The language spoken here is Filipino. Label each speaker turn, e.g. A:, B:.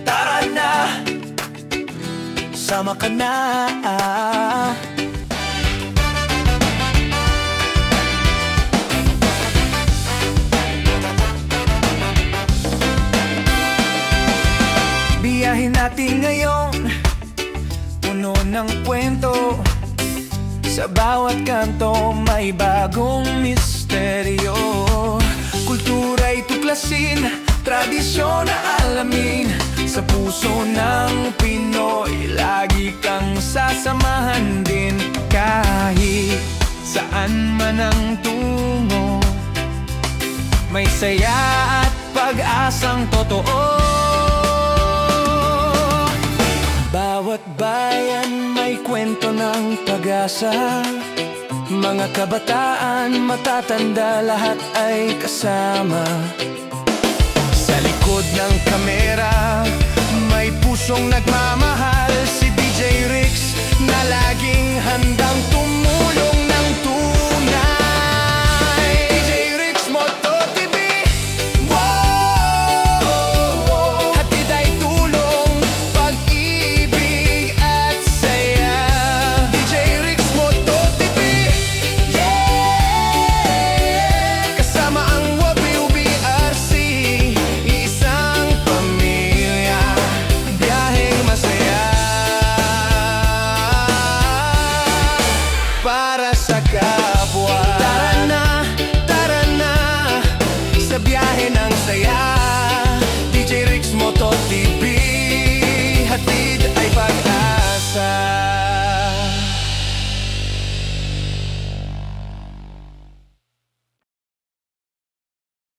A: Tara na, sama ka na. Biyahin natin ngayon, puno ng kwento. Sa bawat kanto may bagong misteryo. Kultura'y tuklasin, tradisyon na alamin. Sa puso ng Pinoy, lagi kang sasamahan din. Kahit saan man ang tungo, may saya at pag-asang totoo. Bawat bayan may kwento ng pag-asa. Mga kabataan, matatanda, lahat ay kasama. Sa likod ng kamera, may pusong nagmamahal. Si DJ Rix na laging handang tumulong ng tunay. DJ Rix Moto TV, wow! Hatid ay tulong, pag-ibig at saya. DJ Rix Moto TV, yeah! Kasama ang WBRC, isang pamilya, biyaheng masaya. Para sa kapwa, tara na, sa biyahe ng saya. DJ Rix Moto TV, hatid ay pag-asa.